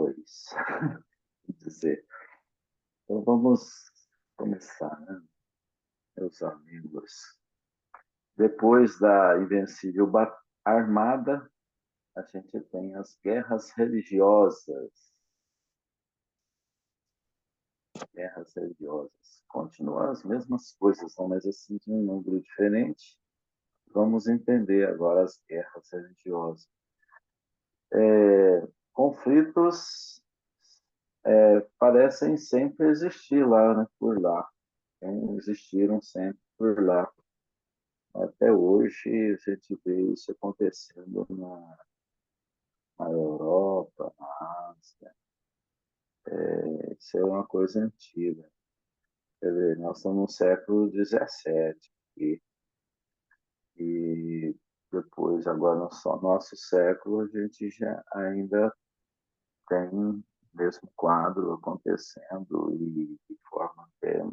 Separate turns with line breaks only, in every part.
2. Dizer. Então, vamos começar, né, meus amigos. Depois da invencível armada, a gente tem as guerras religiosas. Guerras religiosas. Continuam as mesmas coisas, mas assim de um número diferente. Vamos entender agora as guerras religiosas. Conflitos parecem sempre existir lá, né, por lá. Então, existiram sempre por lá. Até hoje, a gente vê isso acontecendo na Europa, na Ásia. Isso é uma coisa antiga. Quer dizer, nós estamos no século XVII e depois, agora no nosso século, a gente já ainda tem o mesmo quadro acontecendo e de forma até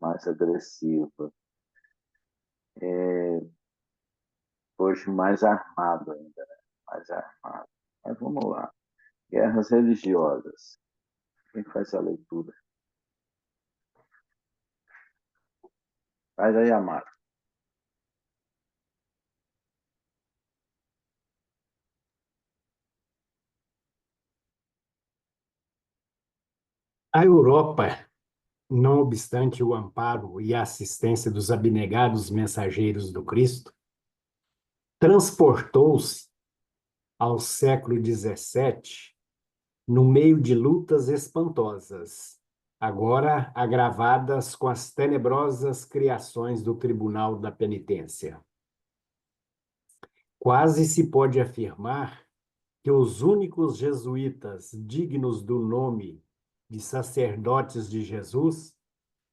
mais agressiva. Hoje mais armado ainda, né? Mais armado. Mas vamos lá. Guerras religiosas. Quem faz a leitura? Faz aí, Amaro.
A Europa, não obstante o amparo e a assistência dos abnegados mensageiros do Cristo, transportou-se ao século XVII no meio de lutas espantosas, agora agravadas com as tenebrosas criações do Tribunal da Penitência. Quase se pode afirmar que os únicos jesuítas dignos do nome de sacerdotes de Jesus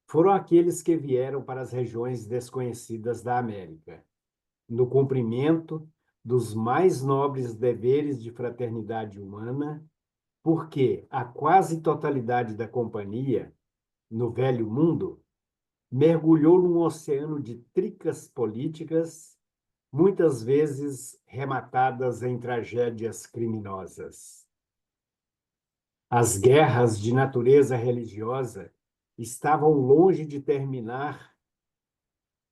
foram aqueles que vieram para as regiões desconhecidas da América, no cumprimento dos mais nobres deveres de fraternidade humana, porque a quase totalidade da companhia, no velho mundo, mergulhou num oceano de tricas políticas, muitas vezes rematadas em tragédias criminosas. As guerras de natureza religiosa estavam longe de terminar,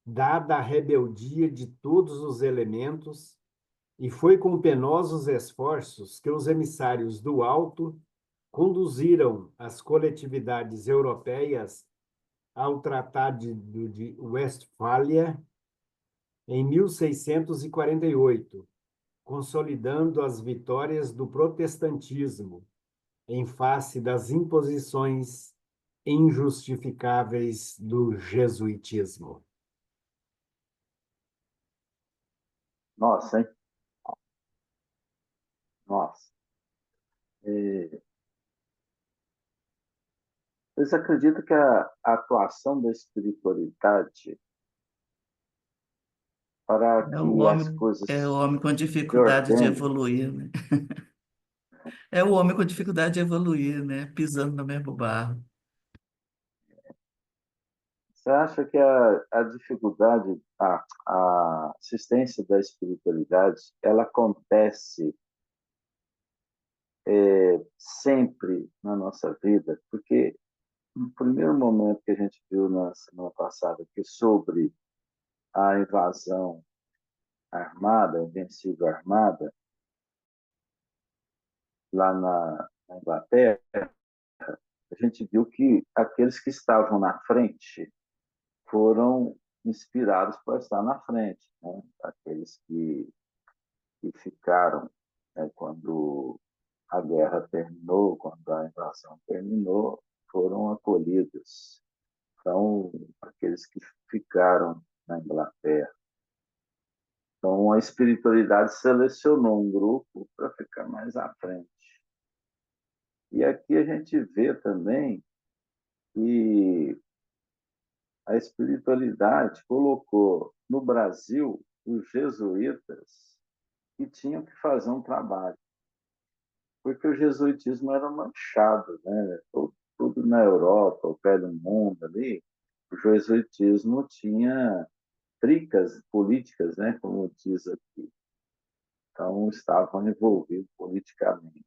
dada a rebeldia de todos os elementos, e foi com penosos esforços que os emissários do Alto conduziram as coletividades europeias ao Tratado de Westfália em 1648, consolidando as vitórias do protestantismo em face das imposições injustificáveis do jesuitismo.
Nossa, hein? Nossa. Vocês acreditam que a atuação da espiritualidade para que as
É o
coisas
homem com
se
dificuldade de
ordenem?
evoluir, né? É o homem com dificuldade de evoluir, né? Pisando no mesmo barro.
Você acha que a dificuldade, a assistência da espiritualidade, ela acontece sempre na nossa vida? Porque no primeiro momento que a gente viu na semana passada que sobre a invasão armada, a invencível armada, lá na Inglaterra, a gente viu que aqueles que estavam na frente foram inspirados para estar na frente, né? Aqueles que ficaram, né, quando a guerra terminou, quando a invasão terminou, foram acolhidos. Então, aqueles que ficaram na Inglaterra. Então, a espiritualidade selecionou um grupo para ficar mais à frente. E aqui a gente vê também que a espiritualidade colocou no Brasil os jesuítas que tinham que fazer um trabalho, porque o jesuitismo era manchado, né? Tudo na Europa, o velho mundo ali, o jesuitismo tinha tricas políticas, né? Como diz aqui. Então, estavam envolvidos politicamente.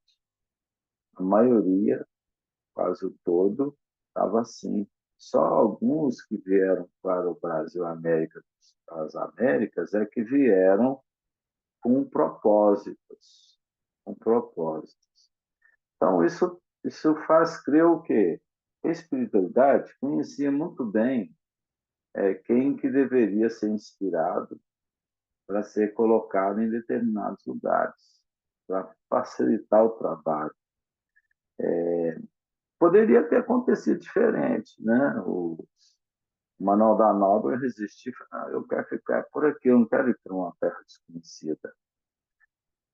A maioria, quase o todo, estava assim. Só alguns que vieram para o Brasil, América, as Américas, é que vieram com propósitos, com propósitos. Então, isso faz crer o quê? A espiritualidade conhecia muito bem quem que deveria ser inspirado para ser colocado em determinados lugares, para facilitar o trabalho. Poderia ter acontecido diferente, né? O Manuel da Nóbrega resistiu, eu quero ficar por aqui, eu não quero ir para uma terra desconhecida.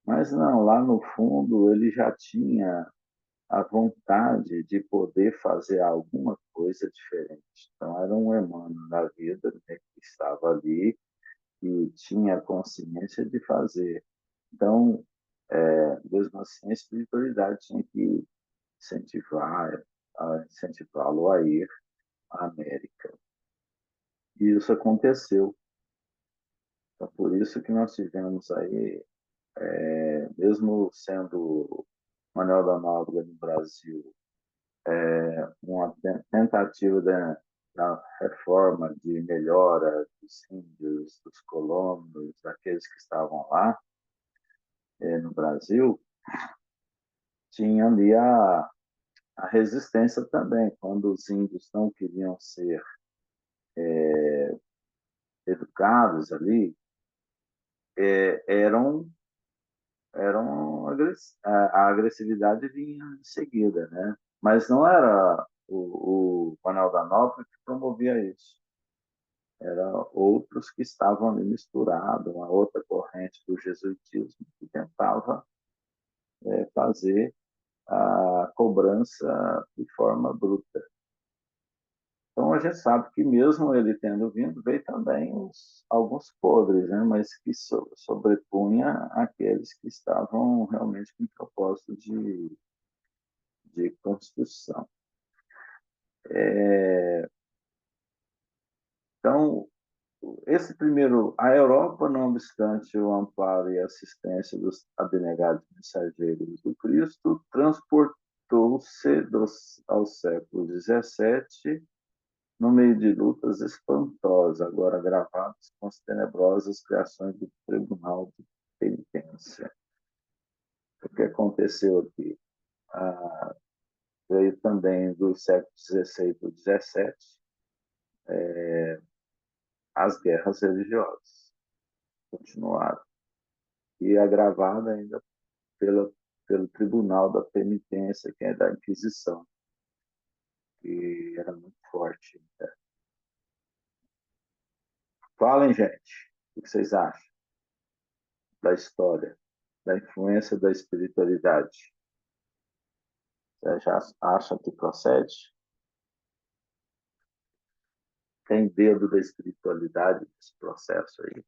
Mas não, lá no fundo ele já tinha a vontade de poder fazer alguma coisa diferente. Então era um Emmanuel da vida, né, que estava ali e tinha consciência de fazer. Então, mesmo assim, a espiritualidade tinha que incentivá-lo a ir à América. E isso aconteceu. Então, por isso que nós tivemos aí, mesmo sendo Manuel da Nóbrega no Brasil, uma tentativa da reforma, de melhora dos índios, dos colonos, daqueles que estavam lá no Brasil, tinha ali a resistência também, quando os índios não queriam ser educados ali, eram a agressividade vinha em seguida, né? Mas não era o Manuel da Nóbrega que promovia isso. Eram outros que estavam ali misturados, uma outra corrente do jesuitismo que tentava fazer a cobrança de forma bruta. Então a gente sabe que mesmo ele tendo vindo, veio também alguns podres, né? Mas que sobrepunha aqueles que estavam realmente com propósito de construção. Então, esse primeiro, a Europa, não obstante o amparo e assistência dos abnegados mensageiros do Cristo, transportou-se aos séculos XVII no meio de lutas espantosas, agora gravadas com as tenebrosas criações do Tribunal de Penitência. O que aconteceu aqui? Veio também do século XVI e do XVII as guerras religiosas. Continuaram. E agravada ainda pelo Tribunal da Penitência, que é da Inquisição, que era muito forte. Né? Falem, gente, o que vocês acham da história, da influência da espiritualidade? Você já acha que procede? Tem dedo da espiritualidade nesse processo aí?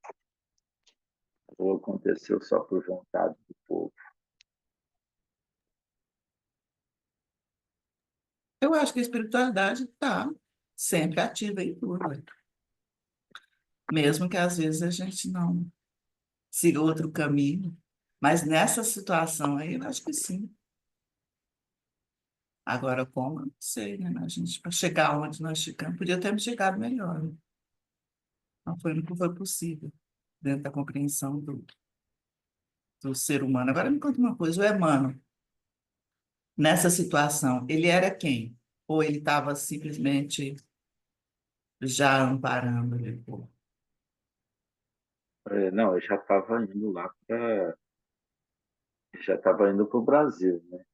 Ou aconteceu só por vontade do povo?
Eu acho que a espiritualidade está sempre ativa em tudo, né? Mesmo que às vezes a gente não siga outro caminho. Mas nessa situação aí, eu acho que sim. Agora, como? Eu não sei, né? A gente, para chegar onde nós chegamos, podia termos chegado melhor. Né? Não foi, não foi possível, dentro da compreensão do ser humano. Agora me conta uma coisa, o Emmanuel, nessa situação, ele era quem? Ou ele estava simplesmente já amparando ele?
Não, eu já estava indo lá para. Já estava indo para o Brasil, né?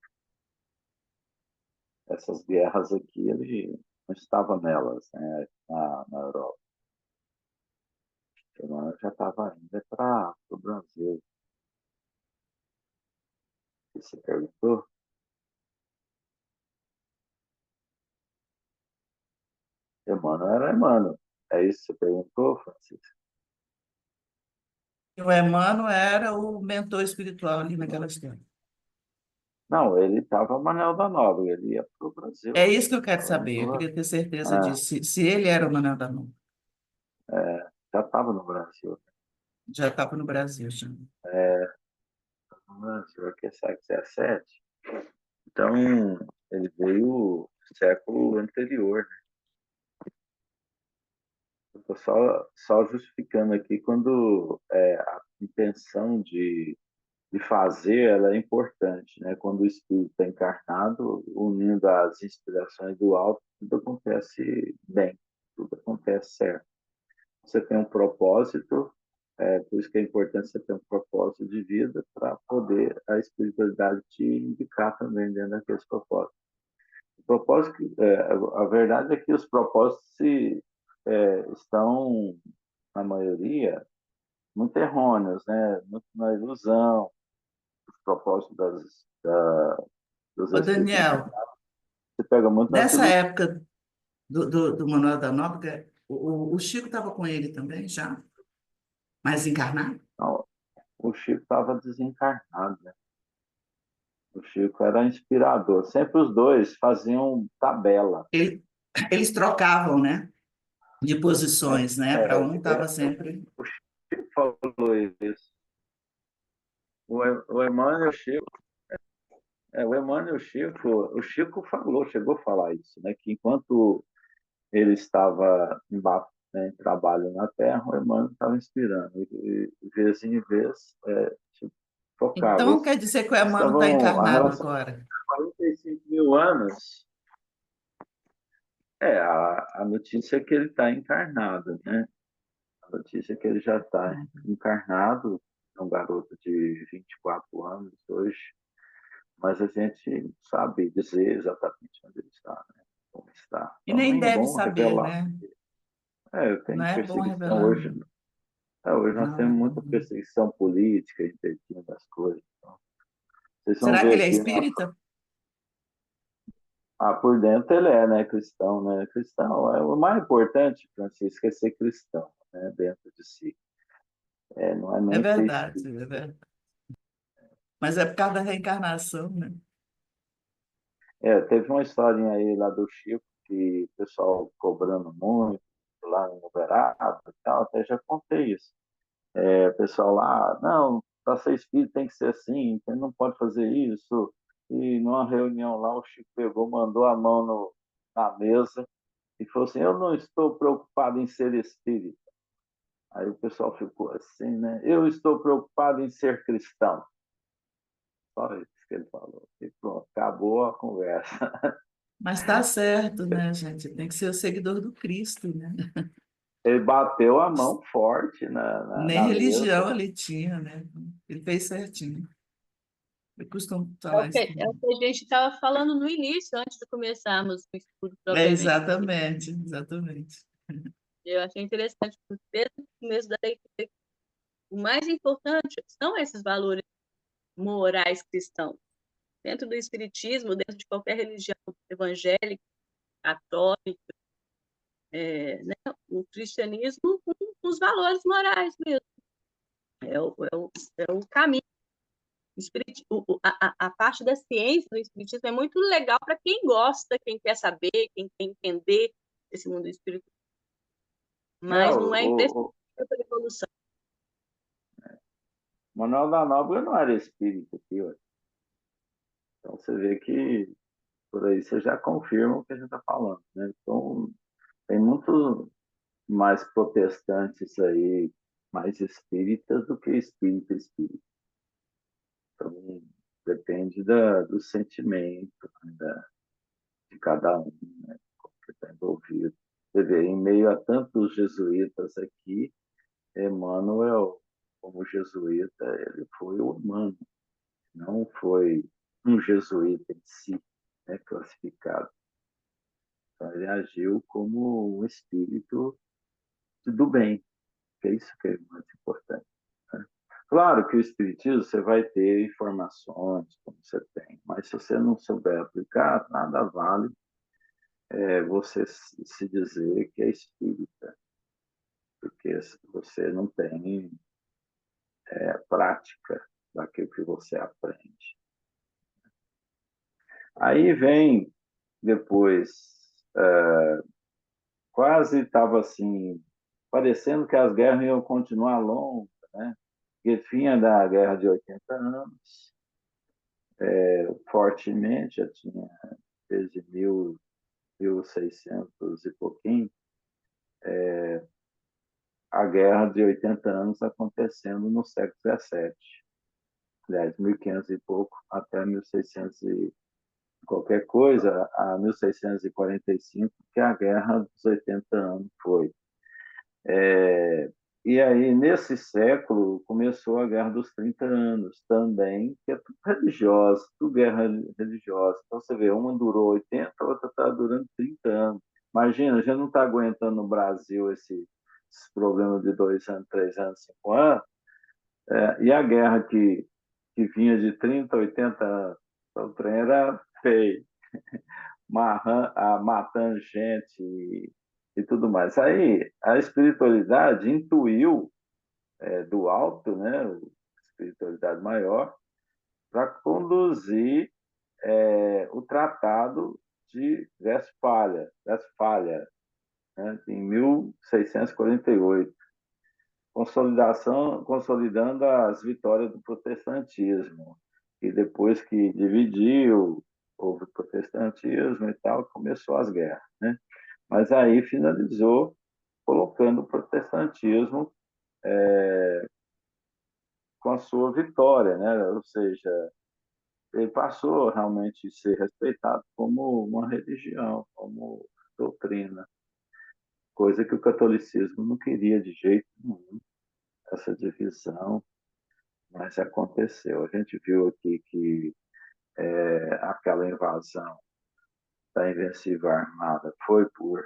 Essas guerras aqui, ele não estava nelas, né? Na Europa. Eu já estava indo para o Brasil. Você perguntou? Emmanuel era Emmanuel. É isso que você perguntou, Francisco?
O Emmanuel era o mentor espiritual ali naquela história.
Não, ele estava Manuel da Nóbrega, ele ia para o Brasil.
É isso que eu quero
Estava
saber.
indo
Eu
lá.
queria ter certeza
É,
disso. Se ele era o Manuel da Mão,
já estava no Brasil.
já estava no Brasil, já.
No Brasil, aqui é século XVII. Então, ele veio no século anterior. Estou só justificando aqui quando a intenção de fazer ela é importante, né? Quando o espírito está encarnado, unindo as inspirações do alto, tudo acontece bem, tudo acontece certo. Você tem um propósito, por isso que é importante você ter um propósito de vida para poder a espiritualidade te indicar também dentro daqueles propósitos. O propósito, a verdade é que os propósitos estão, na maioria, muito errôneos, né? Muito na ilusão, os propósitos dos
Ô,
espíritos
Daniel,
encarnados. Você pega muito nessa
nessa
ilusão.
época do Manuel da Nóbrega, o Chico estava com ele também, já? Mais encarnado?
O Chico estava desencarnado, né? O Chico era inspirador. Sempre os dois faziam tabela.
Ele- Eles trocavam, né? De posições, né? Para um
É,
estava sempre.
o Chico falou isso. O Emmanuel Chico, o Emmanuel Chico, o Chico falou, chegou a falar isso, né? Que enquanto ele estava em trabalho na Terra, o Emmanuel estava inspirando. E de vez em vez, tipo, focava.
Então,
Eles
quer dizer que o Emmanuel está
estavam, a
encarnado
relação
agora.
de 45 mil anos, a notícia é que ele está encarnado, né? A notícia é que ele já está encarnado, é um garoto de 24 anos hoje, mas a gente não sabe dizer exatamente onde ele está, né? Como está.
E
Então,
nem
nem é
deve
bom
saber,
revelar.
né? Não
Tem
é bom
perseguição
revelar,
hoje.
não.
Hoje nós
Não é
temos
bom.
muita perseguição política, interditando das coisas. Então, vocês vão
Será que
ver
ele é
aqui,
espírita?
por dentro ele é, né, cristão, né? Cristão, o mais importante, Francisco, é ser cristão, né, dentro de si. Não é
É
nem ser
verdade,
espírita.
é verdade. Mas é por causa da reencarnação, né?
Teve uma historinha aí lá do Chico, que o pessoal cobrando muito, lá em Uberaba e tal, até já contei isso. O pessoal lá, não, para ser espírita tem que ser assim, você não pode fazer isso. E numa reunião lá, o Chico pegou, mandou a mão na mesa e falou assim: Eu não estou preocupado em ser espírita. Aí o pessoal ficou assim, né? Eu estou preocupado em ser cristão. Só isso que ele falou. E pronto, acabou a conversa.
Mas está certo, né, gente? Tem que ser o seguidor do Cristo, né?
Ele bateu a mão forte na, na,
Nem
na
religião
mesa.
ele tinha, né? Ele fez certinho. Eu costumo
É
falar
o que,
isso
é o
também.
que a gente estava falando no início, antes de começarmos o estudo
É,
propriamente.
exatamente, exatamente.
Eu achei interessante, porque desde o começo da leitura, o mais importante são esses valores morais cristãos. Dentro do espiritismo, dentro de qualquer religião evangélica, católica, né, o cristianismo com os valores morais mesmo. É o caminho. A parte da ciência do espiritismo é muito legal para quem gosta, quem quer saber, quem quer entender esse mundo espiritual, mas não é
O
imprescindível para a evolução.
Manuel da Nóbrega não era espírita aqui, ó. Então você vê que por aí você já confirma o que a gente está falando, né? Então tem muitos mais protestantes aí, mais espíritas do que espírita espírita. Então depende do sentimento, né, de cada um, né, que está envolvido. Você vê, em meio a tantos jesuítas aqui, Emmanuel, como jesuíta, ele foi humano, não foi um jesuíta em si, né, classificado. Então, ele agiu como um espírito do bem, que é isso que é muito importante. Né? Claro que o espiritismo você vai ter informações, como você tem, mas se você não souber aplicar, nada vale você se dizer que é espírita, porque você não tem prática daquilo que você aprende. Aí vem depois, quase estava assim, parecendo que as guerras iam continuar longas, né? Porque vinha da guerra de 80 anos, fortemente, já tinha desde 1600 e pouquinho, a Guerra de 80 anos acontecendo no século XVII. Aliás, 1500 e pouco até 1600 e qualquer coisa, a 1645, que a Guerra dos 80 anos foi. E aí, nesse século, começou a Guerra dos 30 anos também, que é tudo religiosa, tudo guerra religiosa. Então, você vê, uma durou 80, a outra está durando 30 anos. Imagina, a gente não está aguentando no Brasil esses problemas de 2 anos, 3 anos, 5 anos, e a guerra que vinha de 30, 80 anos. Então, o trem era feio, matando gente e tudo mais. Aí a espiritualidade intuiu do alto, né, a espiritualidade maior, para conduzir o Tratado de Westfália, né, em 1648, consolidando as vitórias do protestantismo. E depois que dividiu, houve protestantismo e tal, começou as guerras, né? Mas aí finalizou colocando o protestantismo com a sua vitória, né? Ou seja, ele passou realmente a ser respeitado como uma religião, como doutrina, coisa que o catolicismo não queria de jeito nenhum, essa divisão, mas aconteceu. A gente viu aqui que aquela invasão da Invencível Armada foi por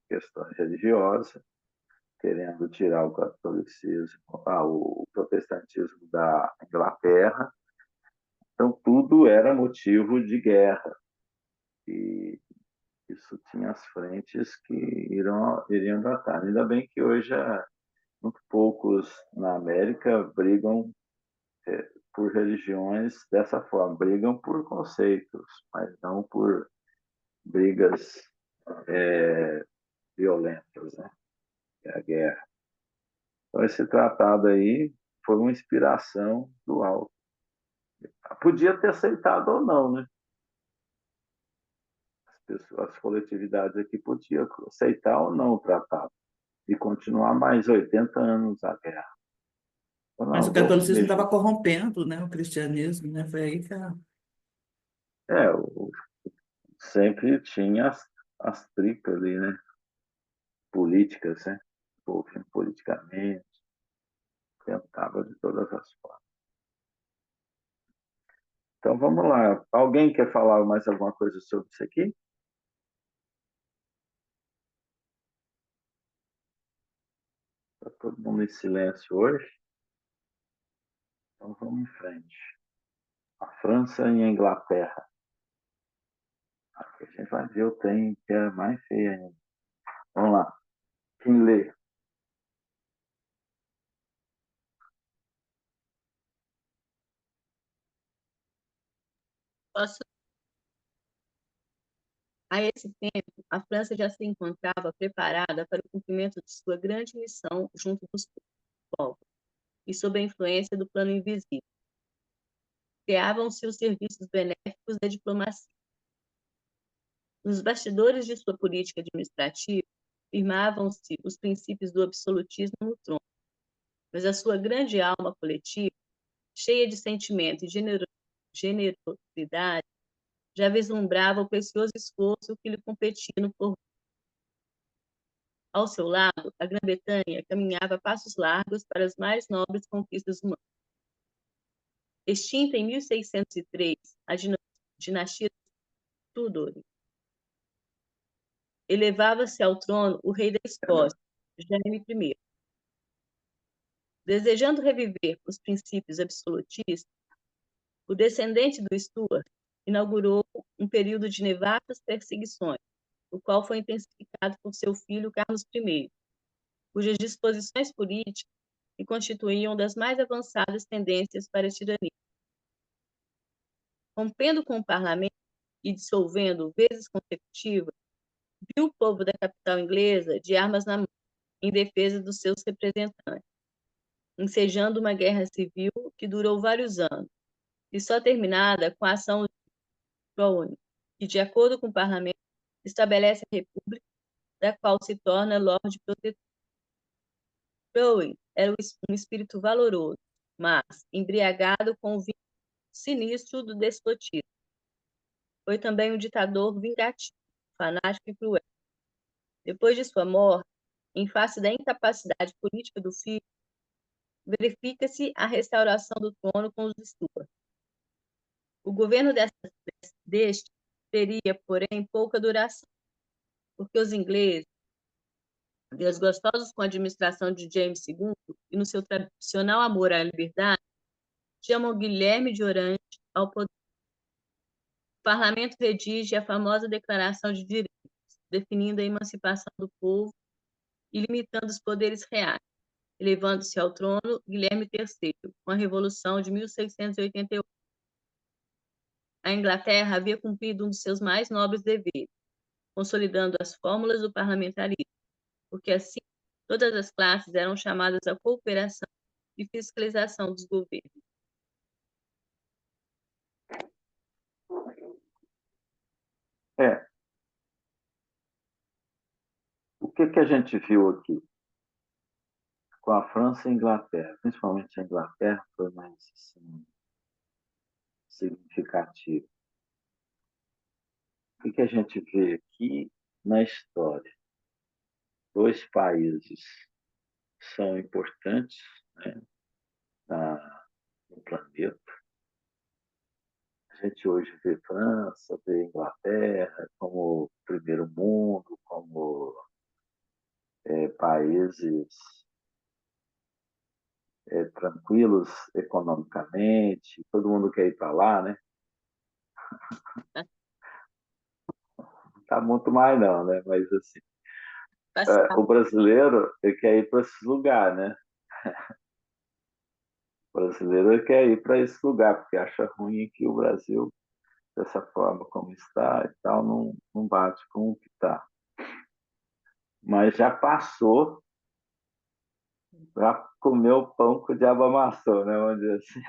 questões religiosas, querendo tirar o catolicismo, o protestantismo da Inglaterra. Então, tudo era motivo de guerra. E isso tinha as frentes que iriam tratar. Ainda bem que hoje muito poucos na América brigam por religiões dessa forma, brigam por conceitos, mas não por brigas violentas, né? É a guerra. Então, esse tratado aí foi uma inspiração do alto. Podia ter aceitado ou não, né? As coletividades aqui podiam aceitar ou não o tratado e continuar mais 80 anos a guerra. Então,
Mas o
não, vamos
catolicismo
mexer.
estava corrompendo, né, o cristianismo, né? Foi aí que a...
É, sempre tinha as tripas ali, né? Políticas, né? Envolvendo politicamente, tentava de todas as formas. Então vamos lá. Alguém quer falar mais alguma coisa sobre isso aqui? Está todo mundo em silêncio hoje? Então vamos em frente. A França e a Inglaterra. Aqui a gente vai ver o trem que é mais feio ainda. Vamos lá. Quem lê?
Posso- A esse tempo, a França já se encontrava preparada para o cumprimento de sua grande missão junto dos povos e sob a influência do plano invisível. Criavam-se os serviços benéficos da diplomacia. Nos bastidores de sua política administrativa, firmavam-se os princípios do absolutismo no trono, mas a sua grande alma coletiva, cheia de sentimento e generosidade, já vislumbrava o precioso esforço que lhe competia no porvir. Ao seu lado, a Grã-Bretanha caminhava a passos largos para as mais nobres conquistas humanas. Extinta em 1603, a dinastia Tudor, elevava-se ao trono o rei da Escócia, Jaime I. Desejando reviver os princípios absolutistas, o descendente do Stuart inaugurou um período de nevastas perseguições, o qual foi intensificado por seu filho Carlos I, cujas disposições políticas se constituíam das mais avançadas tendências para a tirania. Rompendo com o parlamento e dissolvendo vezes consecutivas, viu o povo da capital inglesa de armas na mão, em defesa dos seus representantes, ensejando uma guerra civil que durou vários anos e só terminada com a ação de Crowley, que, de acordo com o parlamento, estabelece a república, da qual se torna Lorde Protetor. Crowley era um espírito valoroso, mas embriagado com o vinho sinistro do despotismo. Foi também um ditador vingativo, fanático e cruel. Depois de sua morte, em face da incapacidade política do filho, verifica-se a restauração do trono com os Stuart. O governo deste teria, porém, pouca duração, porque os ingleses, desgostosos com a administração de James II e no seu tradicional amor à liberdade, chamam Guilherme de Orange ao poder. O parlamento redige a famosa Declaração de Direitos, definindo a emancipação do povo e limitando os poderes reais, elevando-se ao trono Guilherme III, com a Revolução de 1688. A Inglaterra havia cumprido um de seus mais nobres deveres, consolidando as fórmulas do parlamentarismo, porque assim todas as classes eram chamadas à cooperação e fiscalização dos governos.
O que a gente viu aqui com a França e a Inglaterra? Principalmente a Inglaterra foi mais assim, significativo. O que a gente vê aqui na história? Dois países são importantes, né, no planeta. A gente hoje vê França, vê Inglaterra como primeiro mundo, como países tranquilos economicamente, todo mundo quer ir para lá, né? Não está muito mais não, né? Mas assim, o brasileiro ele quer ir para esses lugares, né? O brasileiro ele quer ir para esse lugar porque acha ruim que o Brasil dessa forma como está e tal não bate com o que está. Mas já passou, já comeu pão que o diabo amassou, né? Vamos dizer assim.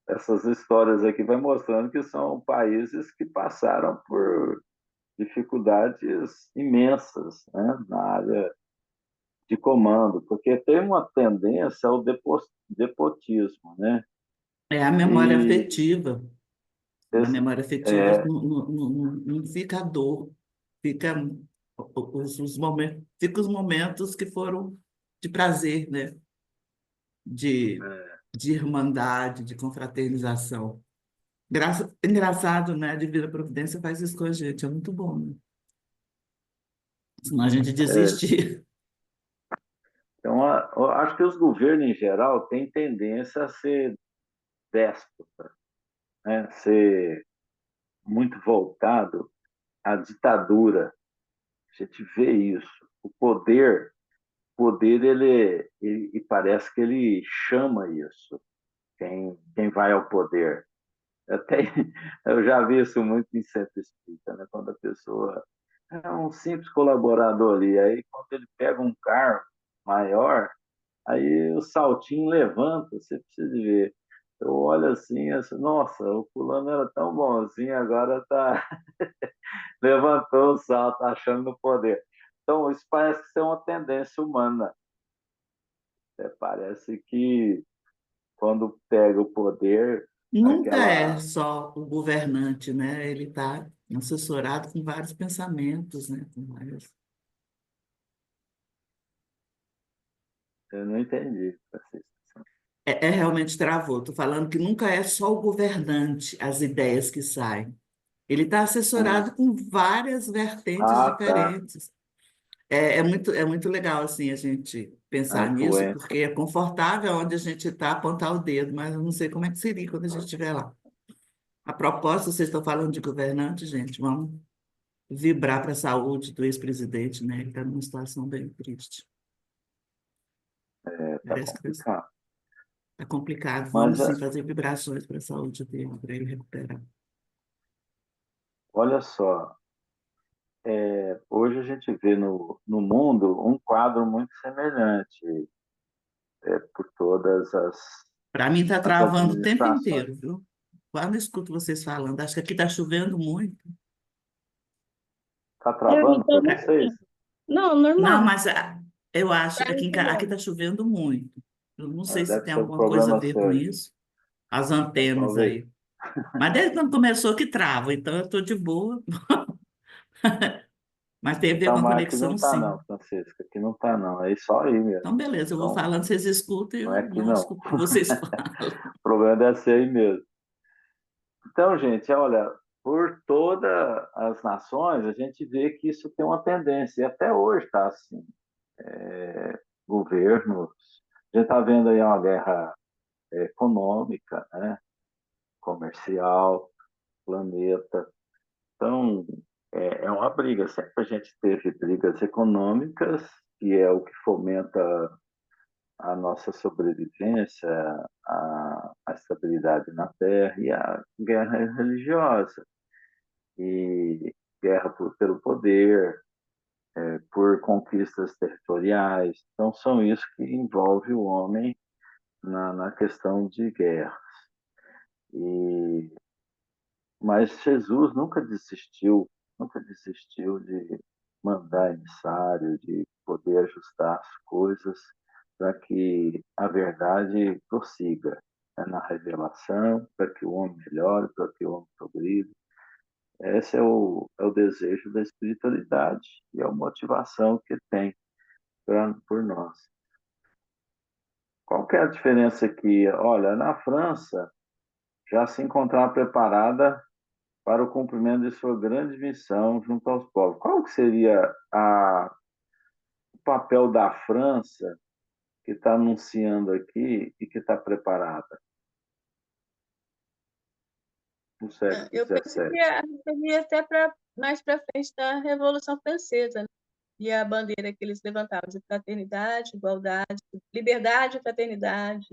Essas histórias aqui vai mostrando que são países que passaram por dificuldades imensas, né, na área de comando, porque tem uma tendência ao despotismo, né?
É a memória
E
afetiva. Na memória afetiva
é,
não fica a dor, fica os momentos, fica os momentos que foram de prazer, né? De, de irmandade, de confraternização. Engraçado, né? A Divina Providência faz isso com a gente, é muito bom, né? Senão a gente desiste.
então, eu acho que os governos em geral têm tendência a ser déspota, né? Ser muito voltado à ditadura. A gente vê isso. O poder ele parece que ele chama isso. Quem vai ao poder. Até, eu já vi isso muito em centro espírita, né? Quando a pessoa é um simples colaborador ali, aí quando ele pega um cargo maior, aí o saltinho levanta, você precisa ver. Eu olho assim, nossa, o fulano era tão bonzinho, agora tá levantou o salto, achando no poder. Então, isso parece ser uma tendência humana. Parece que quando pega o poder,
Nunca é
aquela.
só o governante, né? Ele está assessorado com vários pensamentos, né? Com vários...
Eu não entendi.
É realmente travou. Estou falando que nunca é só o governante, as ideias que saem. Ele está assessorado com várias vertentes
Tá.
diferentes. É muito legal assim a gente
A
pensar nisso,
influência.
porque é confortável onde a gente está apontar o dedo, mas eu não sei como é que seria quando a gente estiver lá. A propósito, vocês estão falando de governante, gente, vamos vibrar para a saúde do ex-presidente, né? Ele está numa situação bem triste.
Tá
Parece que
complicado.
está complicado.
Mas
Vamos sim fazer vibrações para a saúde dele, para ele recuperar.
olha só, hoje a gente vê no mundo um quadro muito semelhante por toda todas
Para mim está
as
travando o tempo
administrações.
inteiro, viu? Quando eu escuto vocês falando, acho que aqui está chovendo muito.
Está travando
Então,
para vocês?
não,
Não,
normal.
mas eu acho que
Pra mim
aqui
também.
está chovendo muito. Eu não sei se
Deve
tem
ser um
alguma coisa a
problema
ver com
seu.
isso, as
Então,
antenas
talvez.
aí. Mas desde quando começou que trava, então eu estou de boa. Mas tem a ver
Então,
com a
mas aqui não
conexão,
está
sim.
não, Francisco. Aqui não está não. É só aí mesmo.
Então, beleza, eu vou
Então,
falando, vocês escutam e
não é
eu
aqui
não
não.
escuto o que vocês falam.
O problema deve ser aí mesmo. Então, gente, olha, por todas as nações, a gente vê que isso tem uma tendência, e até hoje está assim. Governos, a gente está vendo aí uma guerra econômica, né? Comercial, planeta. Então, é uma briga. Sempre a gente teve brigas econômicas, que é o que fomenta a nossa sobrevivência, a estabilidade na Terra, e a guerra religiosa, e guerra pelo poder, por conquistas territoriais. Então, são isso que envolve o homem na questão de guerra. E, mas Jesus nunca desistiu de mandar emissário, de poder ajustar as coisas para que a verdade prossiga, né, na revelação, para que o homem melhore, para que o homem progrida. Esse é o desejo da espiritualidade e a motivação que tem por nós. Qual que é a diferença aqui? Olha, na França já se encontrava preparada para o cumprimento de sua grande missão junto aos povos. Qual que seria o papel da França que está anunciando aqui e que está preparada no século
Eu penso que
XVII?
seria até mais para frente da Revolução Francesa, né? E a bandeira que eles levantavam de fraternidade, igualdade, liberdade, fraternidade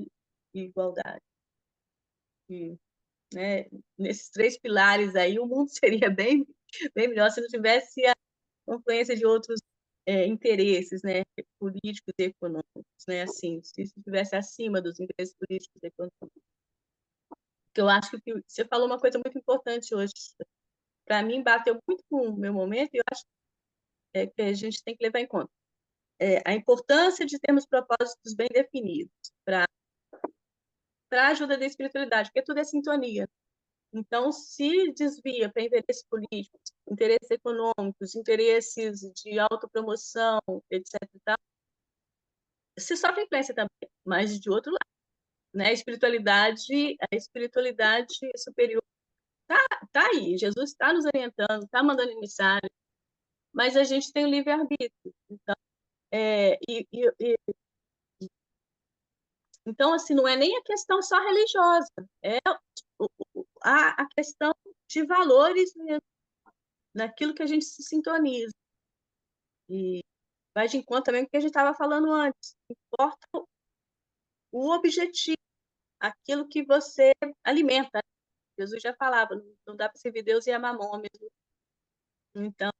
e igualdade. E, né, nesses três pilares aí, o mundo seria bem melhor se não tivesse a confluência de outros interesses, né, políticos e econômicos, né, assim, se isso estivesse acima dos interesses políticos e econômicos. Que eu acho que você falou uma coisa muito importante hoje. Para mim, bateu muito com o meu momento e eu acho que a gente tem que levar em conta a importância de termos propósitos bem definidos para a ajuda da espiritualidade, porque tudo é sintonia. Então, se desvia para interesses políticos, interesses econômicos, interesses de autopromoção, etc. e tal, se sofre influência também, mas de outro lado, né? A espiritualidade superior tá aí, Jesus está nos orientando, está mandando emissário, mas a gente tem o livre-arbítrio. Então, então, assim, não é nem a questão só religiosa, é a questão de valores mesmo, naquilo que a gente se sintoniza. E vai de encontro também com o que a gente estava falando antes. Importa o objetivo, aquilo que você alimenta. Jesus já falava, não dá para servir Deus e amar Mamon ao mesmo tempo. Então,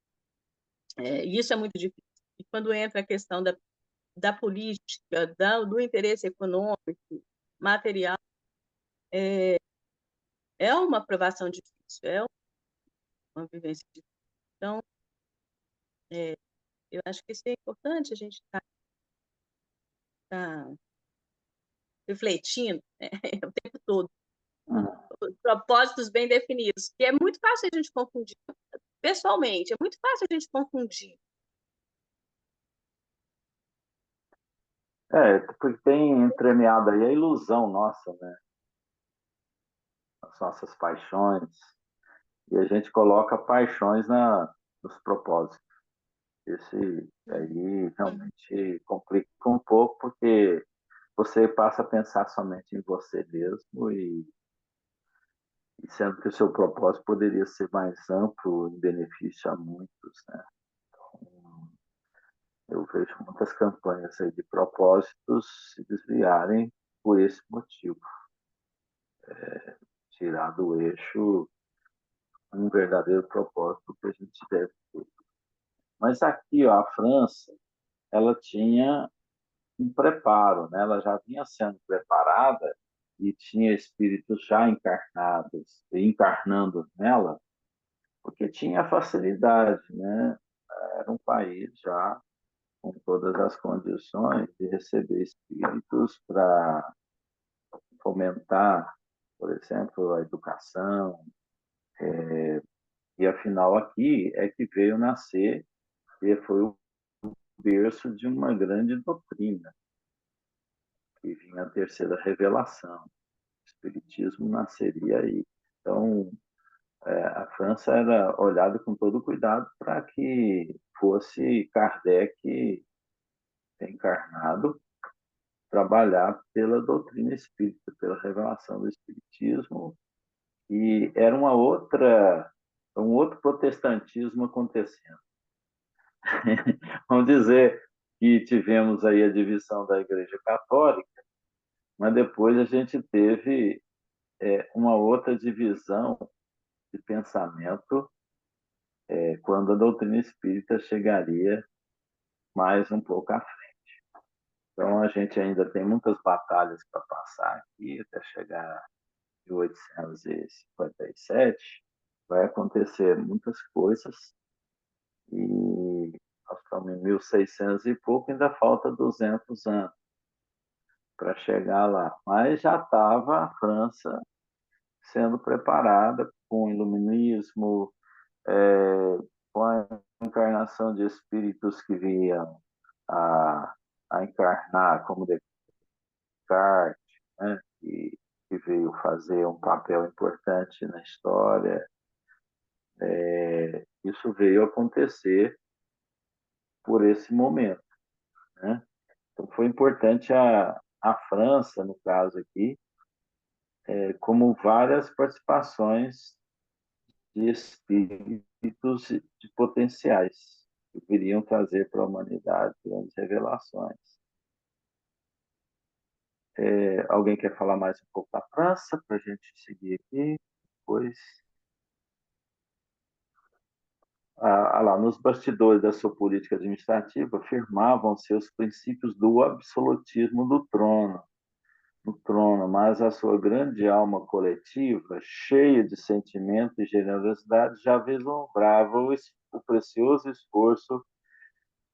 isso é muito difícil. E quando entra a questão da política, do interesse econômico, material, é uma aprovação difícil, é uma vivência difícil. Então, eu acho que isso é importante a gente estar refletindo, né, o tempo todo. Propósitos bem definidos, que é muito fácil a gente confundir. Pessoalmente, é muito fácil a gente confundir.
Porque tem entremeado aí a ilusão nossa, né? As nossas paixões, e a gente coloca paixões nos propósitos. Esse aí realmente complica um pouco, porque você passa a pensar somente em você mesmo e sendo que o seu propósito poderia ser mais amplo em benefício a muitos, né? Então, eu vejo muitas campanhas aí de propósitos se desviarem por esse motivo, tirar do eixo um verdadeiro propósito que a gente deve ter. Mas aqui, ó, a França, ela tinha um preparo, né? Ela já vinha sendo preparada e tinha espíritos já encarnados, encarnando nela, porque tinha facilidade, né? Era um país já com todas as condições de receber espíritos para fomentar, por exemplo, a educação. E afinal aqui é que veio nascer e foi o berço de uma grande doutrina, que vinha a terceira revelação. O Espiritismo nasceria aí. Então, a França era olhada com todo cuidado para que fosse Kardec encarnado trabalhar pela doutrina espírita, pela revelação do Espiritismo, e era um outro protestantismo acontecendo. Vamos dizer que tivemos aí a divisão da Igreja Católica, mas depois a gente teve uma outra divisão de pensamento quando a doutrina espírita chegaria mais um pouco à frente. Então, a gente ainda tem muitas batalhas para passar aqui, até chegar em 1857. Vai acontecer muitas coisas, e nós estamos em 1600 e pouco, ainda falta 200 anos para chegar lá. Mas já estava a França sendo preparada com o iluminismo, com a encarnação de espíritos que vinham a, a encarnar como Descartes, né? Que veio fazer um papel importante na história. Isso veio acontecer por esse momento, né? Então foi importante a França, no caso aqui, como várias participações de espíritos de potenciais que viriam trazer para a humanidade grandes revelações. Alguém quer falar mais um pouco da França para a gente seguir aqui? Depois, lá, nos bastidores da sua política administrativa, afirmavam-se os princípios do absolutismo do trono, no trono, mas a sua grande alma coletiva, cheia de sentimento e generosidade, já vislumbrava o precioso esforço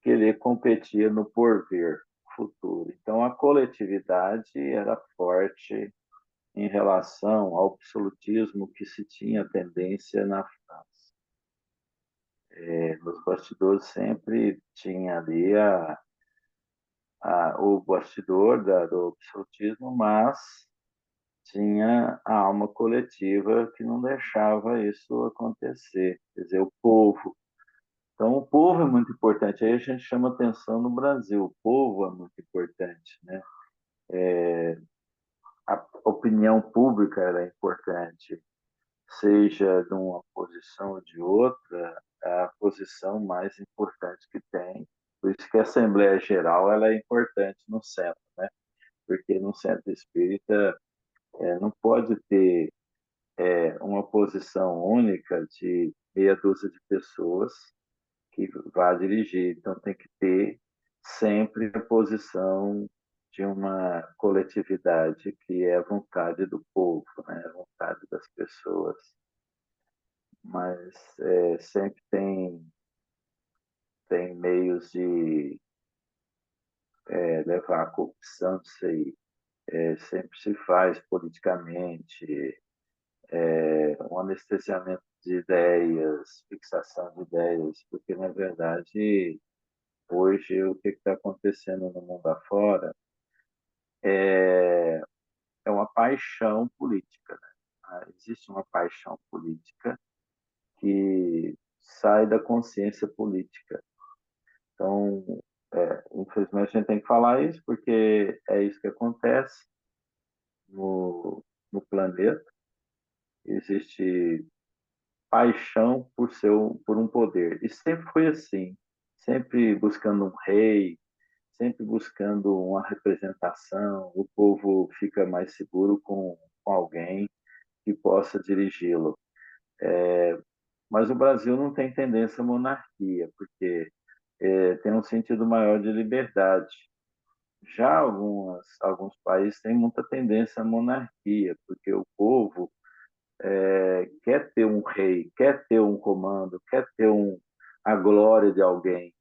que lhe competia no porvir futuro. Então, a coletividade era forte em relação ao absolutismo que se tinha tendência na França. Nos bastidores sempre tinha ali o bastidor do absolutismo, mas tinha a alma coletiva que não deixava isso acontecer, quer dizer, o povo. Então, o povo é muito importante. Aí a gente chama atenção no Brasil. O povo é muito importante, né? A opinião pública é importante, seja de uma posição ou de outra, é a posição mais importante que tem. Por isso que a Assembleia Geral ela é importante no centro, né? Porque no centro espírita não pode ter uma posição única de meia dúzia de pessoas que vá dirigir. Então, tem que ter sempre a posição de uma coletividade que é a vontade do povo, né? A vontade das pessoas. Mas sempre tem meios de levar a corrupção disso aí. Sempre se faz politicamente, um anestesiamento de ideias, fixação de ideias, porque, na verdade, hoje o que está acontecendo no mundo afora é uma paixão política, né? Existe uma paixão política que sai da consciência política. Então, infelizmente, a gente tem que falar isso, porque é isso que acontece no planeta. Existe paixão por um poder. E sempre foi assim, sempre buscando um rei, sempre buscando uma representação. O povo fica mais seguro com alguém que possa dirigi-lo. Mas o Brasil não tem tendência à monarquia, porque tem um sentido maior de liberdade. Já alguns países têm muita tendência à monarquia, porque o povo quer ter um rei, quer ter um comando, quer ter a glória de alguém,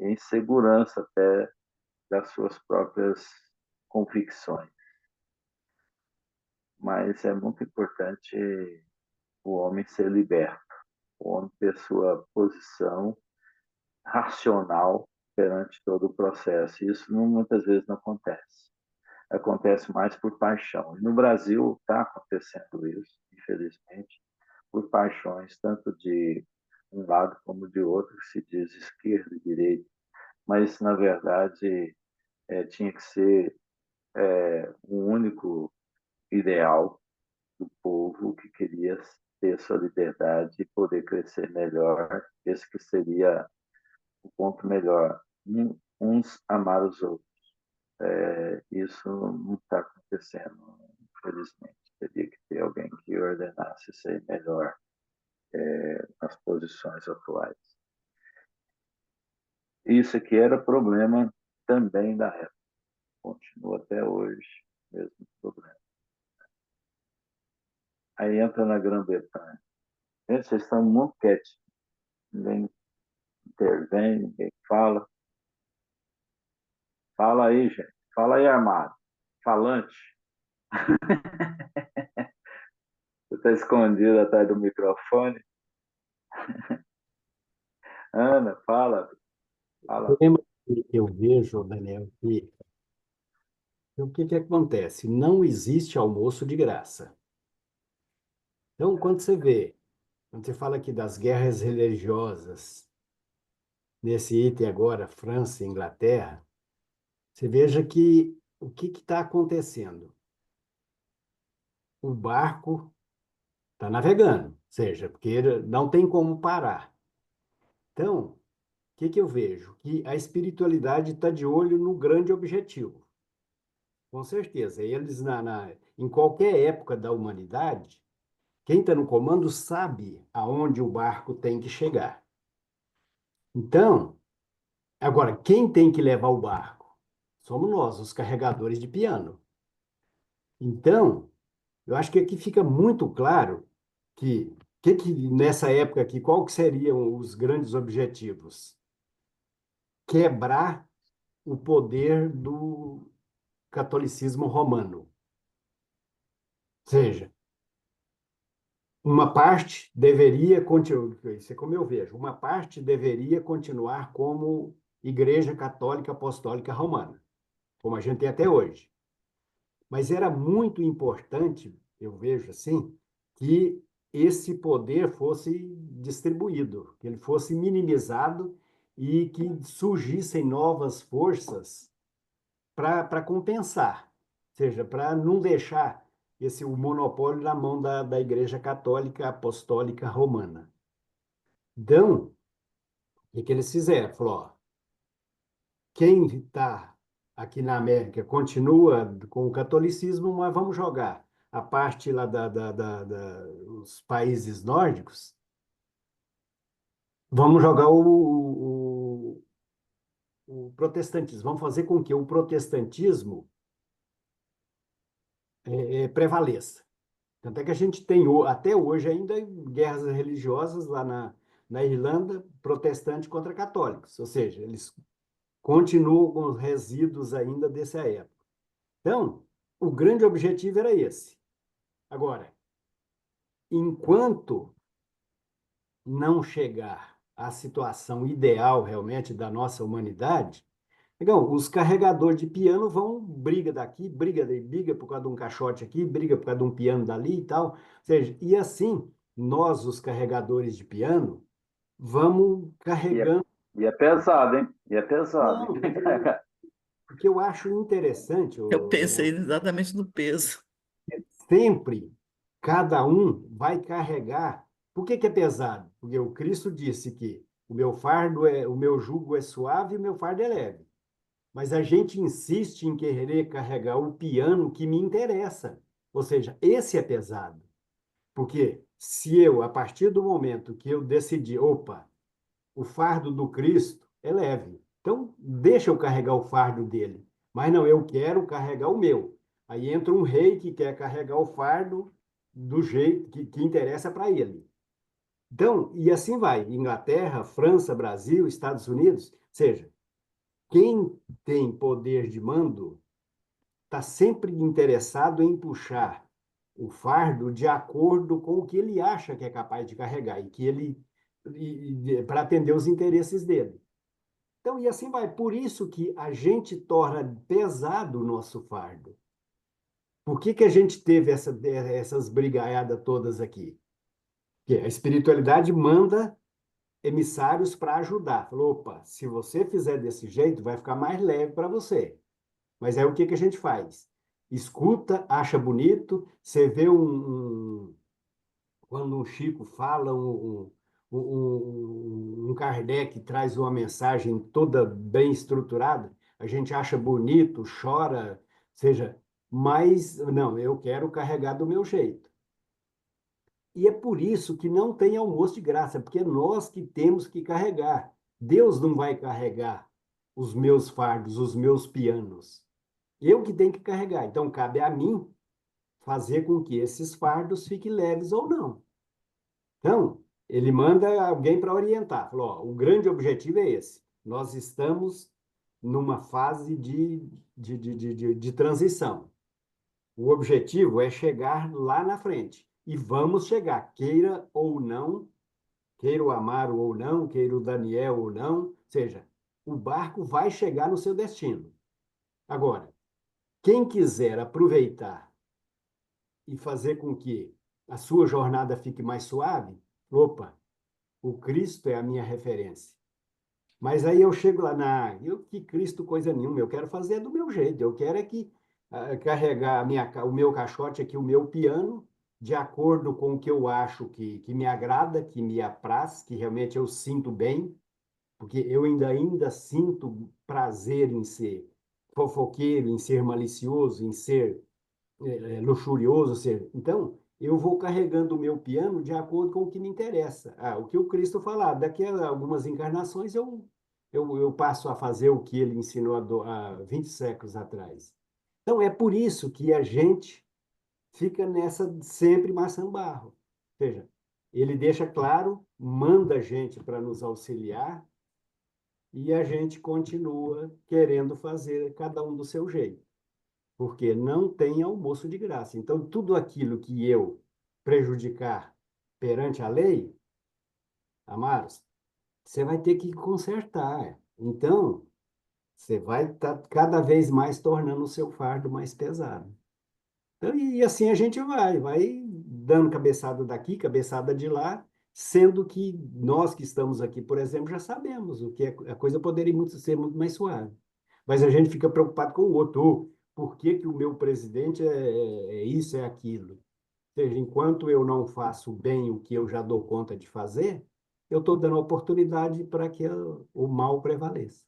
em segurança até das suas próprias convicções. Mas é muito importante o homem ser liberto, o homem ter sua posição racional perante todo o processo. Isso muitas vezes não acontece. Acontece mais por paixão. E no Brasil está acontecendo isso, infelizmente, por paixões tanto de um lado como de outro, que se diz esquerda e direita, mas na verdade tinha que ser um único ideal do povo que queria ter sua liberdade e poder crescer melhor. Esse que seria o ponto melhor. Uns amar os outros. Isso não está acontecendo, infelizmente. Teria que ter alguém que ordenasse ser melhor nas posições atuais. Isso aqui era problema também da época. Continua até hoje, mesmo problema. Aí entra na Grã-Bretanha. Gente, vocês estão muito quietos. Ninguém intervém, ninguém fala. Fala aí, gente. Fala aí, Armado. Falante. Você está escondido atrás do microfone. Ana, fala.
O problema que eu vejo, Daniel, que o que que acontece? Não existe almoço de graça. Então, quando você fala aqui das guerras religiosas, nesse item agora, França e Inglaterra, você veja que o que está acontecendo? O barco está navegando, ou seja, porque não tem como parar. Então, o que que eu vejo? Que a espiritualidade está de olho no grande objetivo. Com certeza, eles em qualquer época da humanidade, quem está no comando sabe aonde o barco tem que chegar. Então, agora, quem tem que levar o barco? Somos nós, os carregadores de piano. Então, eu acho que aqui fica muito claro que nessa época aqui, qual que seriam os grandes objetivos? Quebrar o poder do catolicismo romano. Ou seja, uma parte deveria continuar, isso é como eu vejo, uma parte deveria continuar como Igreja Católica Apostólica Romana, como a gente tem até hoje. Mas era muito importante, eu vejo assim, que esse poder fosse distribuído, que ele fosse minimizado e que surgissem novas forças para compensar, ou seja, para não deixar o monopólio na mão da Igreja Católica Apostólica Romana. Então, o que eles fizeram? Falou, ó, quem está aqui na América continua com o catolicismo, mas vamos jogar a parte lá dos países nórdicos, vamos jogar o protestantismo, vamos fazer com que o protestantismo prevaleça. Tanto é que a gente tem até hoje ainda guerras religiosas lá na Irlanda, protestante contra católicos, ou seja, eles continuam com os resíduos ainda dessa época. Então, o grande objetivo era esse. Agora, enquanto não chegar à situação ideal realmente da nossa humanidade, então, os carregadores de piano vão, briga daqui, briga daí, briga por causa de um caixote aqui, briga por causa de um piano dali e tal. Ou seja, e assim, nós, os carregadores de piano, vamos carregando.
E é pesado, hein? E é pesado,
Não,
hein?
o que eu acho interessante,
Eu pensei
Daniel,
exatamente no peso.
sempre cada um vai carregar. Por que que é pesado? Porque o Cristo disse que o meu jugo é suave e o meu fardo é leve. Mas a gente insiste em querer carregar o piano que me interessa. Ou seja, esse é pesado. Porque se eu, a partir do momento que eu decidi, opa, o fardo do Cristo é leve, Então, deixa eu carregar o fardo dele. Mas não, eu quero carregar o meu. Aí entra um rei que quer carregar o fardo do jeito que interessa para ele. Então, e assim vai. Inglaterra, França, Brasil, Estados Unidos. Ou seja, quem tem poder de mando está sempre interessado em puxar o fardo de acordo com o que ele acha que é capaz de carregar e que ele para atender os interesses dele. Então, e assim vai. Por isso que a gente torna pesado o nosso fardo. Por que que a gente teve essas brigaiadas todas aqui? Porque a espiritualidade manda emissários para ajudar. Falou, opa, se você fizer desse jeito, vai ficar mais leve para você. Mas aí o que que a gente faz? Escuta, acha bonito, você vê quando um Chico fala, um Kardec traz uma mensagem toda bem estruturada, a gente acha bonito, chora, seja, mas não, eu quero carregar do meu jeito. E é por isso que não tem almoço de graça, porque é nós que temos que carregar. Deus não vai carregar os meus fardos, os meus pianos. Eu que tenho que carregar. Então, cabe a mim fazer com que esses fardos fiquem leves ou não. Então, ele manda alguém para orientar. Falou, ó, o grande objetivo é esse. Nós estamos numa fase de transição. O objetivo é chegar lá na frente. E vamos chegar, queira ou não, queira o Amaro ou não, queira o Daniel ou não, ou seja, o barco vai chegar no seu destino. Agora, quem quiser aproveitar e fazer com que a sua jornada fique mais suave, opa, o Cristo é a minha referência. Mas aí eu chego lá que Cristo coisa nenhuma, eu quero fazer do meu jeito, eu quero é que carregar o meu caixote aqui, o meu piano, de acordo com o que eu acho que me agrada, que me apraz, que realmente eu sinto bem, porque eu ainda sinto prazer em ser fofoqueiro, em ser malicioso, em ser luxurioso ser. Então, eu vou carregando o meu piano de acordo com o que me interessa. Ah, o que o Cristo falar, daqui a algumas encarnações eu passo a fazer o que ele ensinou há 20 séculos atrás. Então, é por isso que a gente fica nessa sempre maçã-barro. Ou seja, ele deixa claro, manda a gente para nos auxiliar e a gente continua querendo fazer cada um do seu jeito porque não tem almoço de graça. Então, tudo aquilo que eu prejudicar perante a lei, Amaros, você vai ter que consertar. Então, você vai estar cada vez mais tornando o seu fardo mais pesado. Então, e assim a gente vai dando cabeçada daqui, cabeçada de lá, sendo que nós que estamos aqui, por exemplo, já sabemos o que a coisa poderia ser muito mais suave. Mas a gente fica preocupado com o outro. Por que que o meu presidente é isso, é aquilo? Ou seja, enquanto eu não faço bem o que eu já dou conta de fazer, eu estou dando oportunidade para que o mal prevaleça.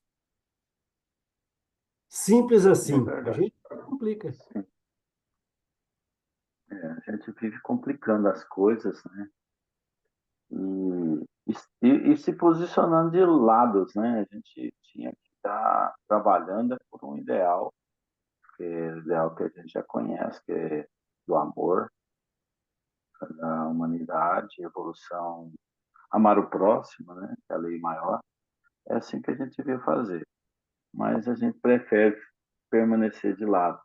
Simples
É
assim. A
verdade.
gente complica.
Sim. A gente vive complicando as coisas, né? E se posicionando de lados, né? A gente tinha que estar trabalhando por um ideal, que é o ideal que a gente já conhece, que é do amor, da humanidade, evolução, amar o próximo, né? Que é a lei maior. É assim que a gente veio fazer. Mas a gente prefere permanecer de lados.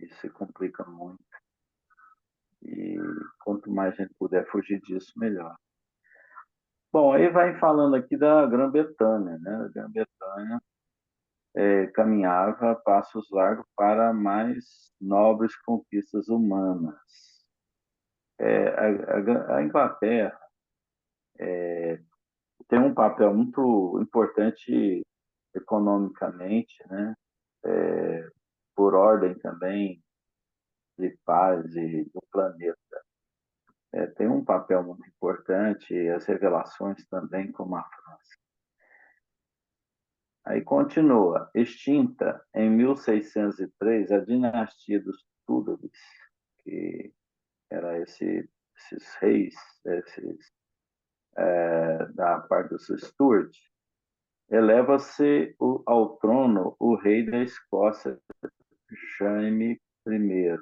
Isso se complica muito. E quanto mais a gente puder fugir disso, melhor. Bom, aí vai falando aqui da Grã-Bretanha, né? A Grã-Bretanha caminhava a passos largos para mais nobres conquistas humanas. A Inglaterra tem um papel muito importante economicamente, né? Por ordem também de paz e do planeta. Tem um papel muito importante, as revelações também, como a França. Aí continua. Extinta em 1603 a dinastia dos Tudores, que era esses reis da parte dos Stuart, eleva-se ao trono o rei da Escócia, Jaime I.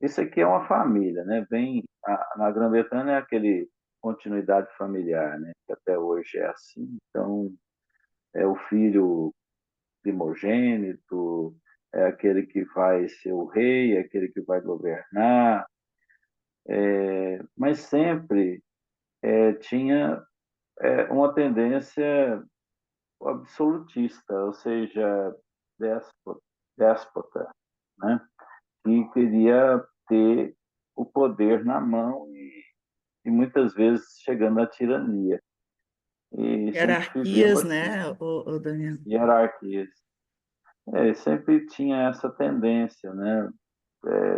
Isso aqui é uma família, né? Na Grã-Bretanha é aquele continuidade familiar, né? Que até hoje é assim. Então, é o filho primogênito, é aquele que vai ser o rei, é aquele que vai governar, mas sempre tinha uma tendência absolutista, ou seja, déspota, né? Que queria ter o poder na mão e muitas vezes chegando à tirania. E sempre viveu
Hierarquias,
assim,
né, o Daniel?
hierarquias. Sempre tinha essa tendência, né?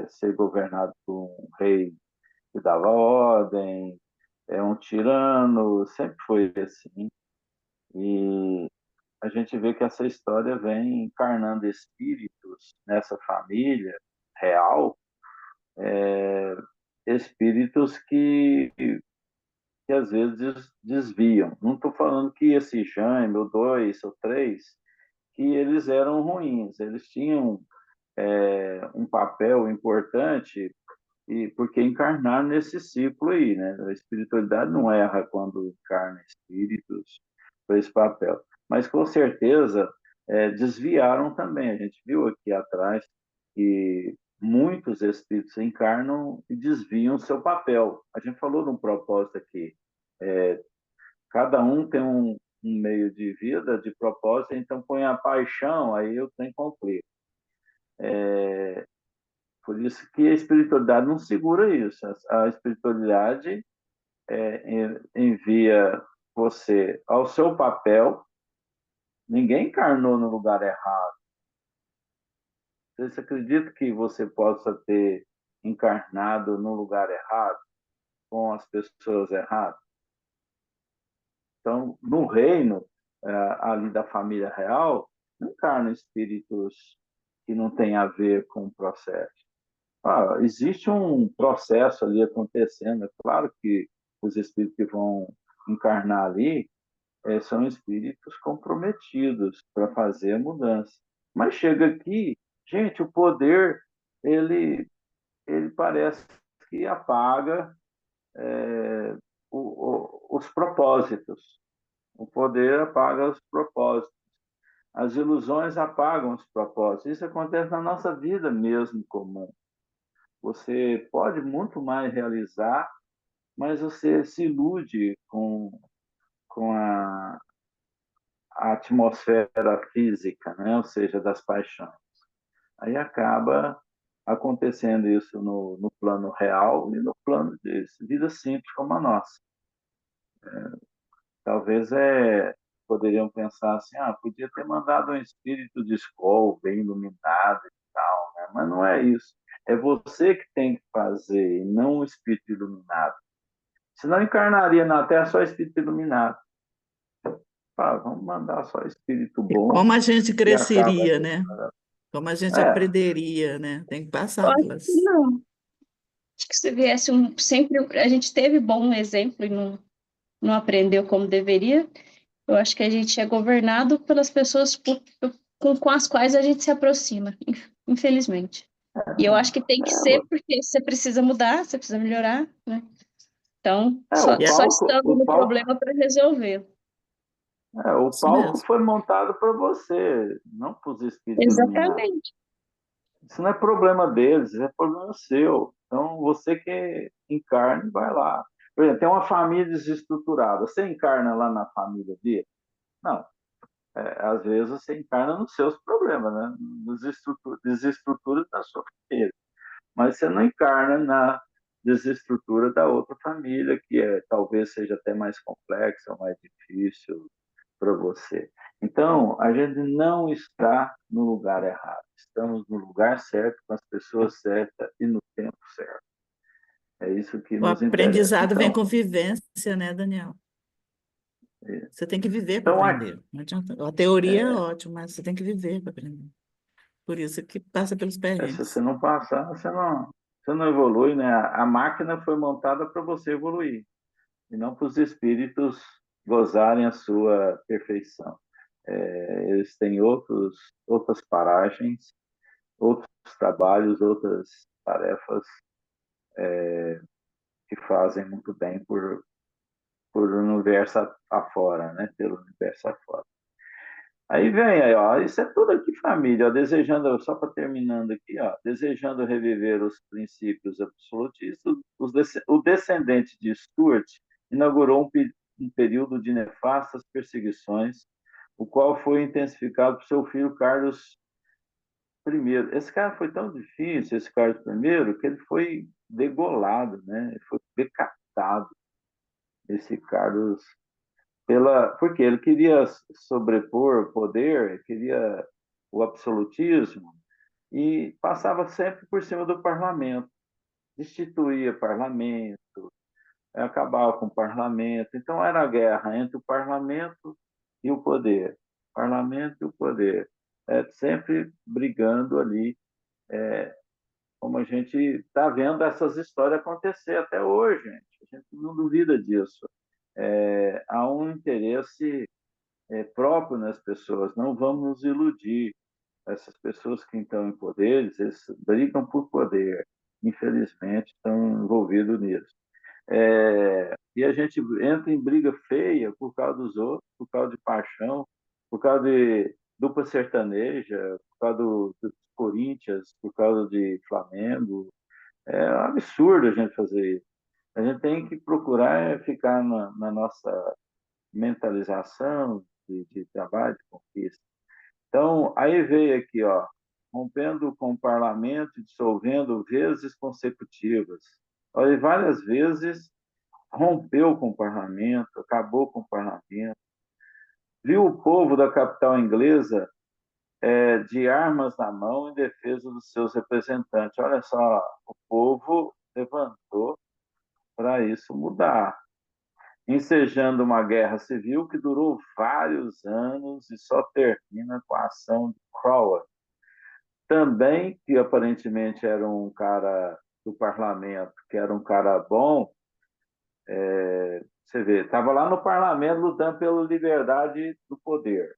Ser governado por um rei que dava ordem, um tirano, sempre foi assim. E a gente vê que essa história vem encarnando espíritos nessa família real, espíritos que às vezes desviam. Não estou falando que esse Jaime, ou dois, ou três, que eles eram ruins, eles tinham um papel importante e porque encarnaram nesse ciclo aí, né? A espiritualidade não erra quando encarna espíritos para esse papel, mas com certeza desviaram também. A gente viu aqui atrás que muitos espíritos encarnam e desviam seu papel. A gente falou de um propósito aqui. Cada um tem um meio de vida, de propósito, então põe a paixão, aí eu tenho conflito. Por isso que a espiritualidade não segura isso. A espiritualidade envia você ao seu papel. Ninguém encarnou no lugar errado. Você acredita que você possa ter encarnado no lugar errado, com as pessoas erradas? Então, no reino ali da família real, não encarnam espíritos que não têm a ver com o processo. Existe um processo ali acontecendo. É claro que os espíritos que vão encarnar ali são espíritos comprometidos para fazer a mudança. Mas chega aqui, gente, o poder ele parece que apaga os propósitos. O poder apaga os propósitos. As ilusões apagam os propósitos. Isso acontece na nossa vida mesmo comum. Você pode muito mais realizar, mas você se ilude com a atmosfera física, né? Ou seja, das paixões. Aí acaba acontecendo isso no plano real e no plano de vida simples como a nossa. Talvez poderiam pensar assim, podia ter mandado um espírito de escola bem iluminado e tal, né? Mas não é isso. É você que tem que fazer, e não o espírito iluminado. Senão encarnaria na Terra só espírito iluminado. Vamos mandar só espírito bom
Como a gente
e acaba.
cresceria, né? Como a gente
É,
aprenderia, né? Tem que
Eu
passar
acho que
pelas...
não. Acho que se viesse sempre a gente teve bom exemplo e não aprendeu como deveria. Eu acho que a gente é governado pelas pessoas com as quais a gente se aproxima, infelizmente. E eu acho que tem que ser porque você precisa mudar, você precisa melhorar, né? Então,
o
só
palco,
estando no problema para resolver.
o
Isso
palco
mesmo.
foi montado para você, não para os espíritos iluminados.
Exatamente.
Isso não é problema deles, é problema seu. Então, você que encarna, vai lá. Por exemplo, tem uma família desestruturada. Você encarna lá na família dele? Não. Às vezes você encarna nos seus problemas, né? Nos desestruturas da sua família. Mas você não encarna na desestrutura da outra família, que talvez seja até mais complexa, mais difícil para você. Então, a gente não está no lugar errado. Estamos no lugar certo, com as pessoas certas e no tempo certo. É isso que
O
nos interessa.
aprendizado vem
Então,
com vivência, né, Daniel? Você tem que viver para
então
aprender. Não adianta. A teoria é
é,
ótima, mas você tem que viver para aprender. Por isso que passa pelos
se você
perrengues.
não passar, você não evolui, né? A máquina foi montada para você evoluir, e não para os espíritos gozarem a sua perfeição. Eles têm outras paragens, outros trabalhos, outras tarefas que fazem muito bem por universo afora, né? Pelo universo afora. Aí vem, aí, ó, isso é tudo aqui família, ó, desejando, só para terminando aqui, ó, desejando reviver os princípios absolutistas, o descendente de Stuart inaugurou um período de nefastas perseguições, o qual foi intensificado por seu filho Carlos I. Esse cara foi tão difícil, esse Carlos I, que ele foi degolado, né? Ele foi decapitado, esse Carlos porque ele queria sobrepor o poder, queria o absolutismo e passava sempre por cima do parlamento, destituía o parlamento, acabava com o parlamento. Então era a guerra entre o parlamento e o poder, o parlamento e o poder, sempre brigando ali, como a gente está vendo essas histórias acontecer até hoje, gente. A gente não duvida disso. Há um interesse próprio nas pessoas. Não vamos nos iludir. Essas pessoas que estão em poderes, eles brigam por poder. Infelizmente, estão envolvidos nisso. E a gente entra em briga feia por causa dos outros, por causa de paixão, por causa de dupla sertaneja, por causa dos Corinthians, por causa de Flamengo. É um absurdo a gente fazer isso. A gente tem que procurar ficar na nossa mentalização de trabalho, de conquista. Então, aí veio aqui, ó, rompendo com o parlamento, dissolvendo vezes consecutivas. Olha, várias vezes rompeu com o parlamento, acabou com o parlamento. Viu o povo da capital inglesa de armas na mão em defesa dos seus representantes. Olha só, o povo levantou para isso mudar, ensejando uma guerra civil que durou vários anos e só termina com a ação de Cromwell, também que aparentemente era um cara do parlamento, que era um cara bom. Você vê, estava lá no parlamento lutando pela liberdade do poder.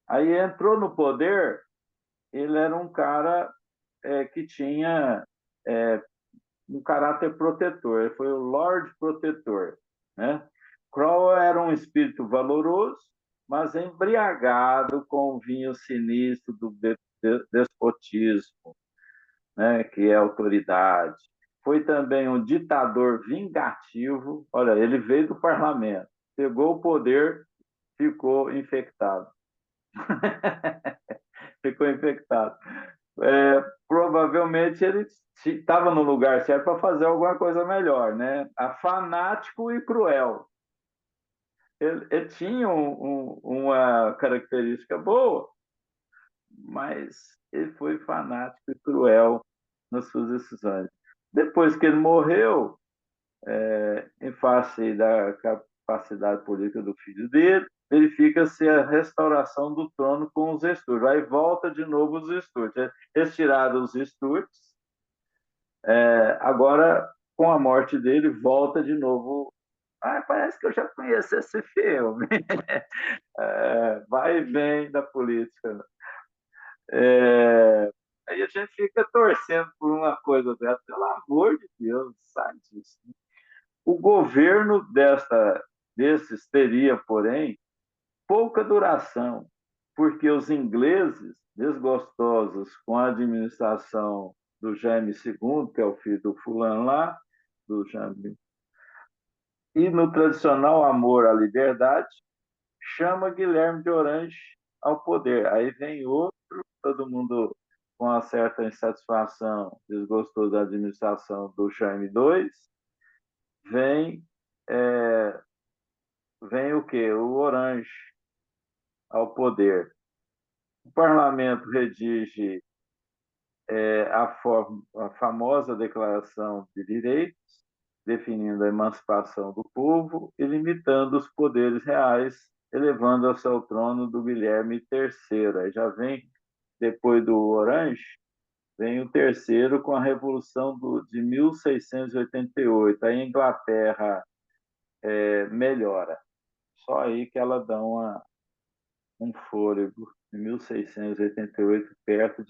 Aí entrou no poder, ele era um cara que tinha um caráter protetor, ele foi o Lord Protetor, né? Cromwell era um espírito valoroso, mas embriagado com o vinho sinistro do despotismo, né? Que é a autoridade. Foi também um ditador vingativo. Olha, ele veio do parlamento, pegou o poder, ficou infectado. Ficou infectado. Provavelmente ele estava no lugar certo para fazer alguma coisa melhor, né? Fanático e cruel. Ele tinha uma característica boa, mas ele foi fanático e cruel nas suas decisões. Depois que ele morreu, em face da capacidade política do filho dele, verifica-se a restauração do trono com os Stuarts. Aí volta de novo os Stuarts. Eles tiraram os Stuarts, agora, com a morte dele, volta de novo. Parece que eu já conheço esse filme. Vai e vem da política. Aí a gente fica torcendo por uma coisa dessa. Pelo amor de Deus, sai disso. O governo desses teria, porém, pouca duração, porque os ingleses, desgostosos com a administração do Jaime II, que é o filho do fulano lá, do Jaime, e no tradicional amor à liberdade, chama Guilherme de Orange ao poder. Aí vem outro, todo mundo com uma certa insatisfação, desgostou da administração do Jaime II, vem, vem o quê? O Orange ao poder. O parlamento redige a famosa Declaração de Direitos, definindo a emancipação do povo e limitando os poderes reais, elevando ao seu trono do Guilherme III. Aí já vem, depois do Orange, vem o terceiro com a Revolução de 1688. Aí a Inglaterra melhora. Só aí que ela dá um fôlego em 1688, perto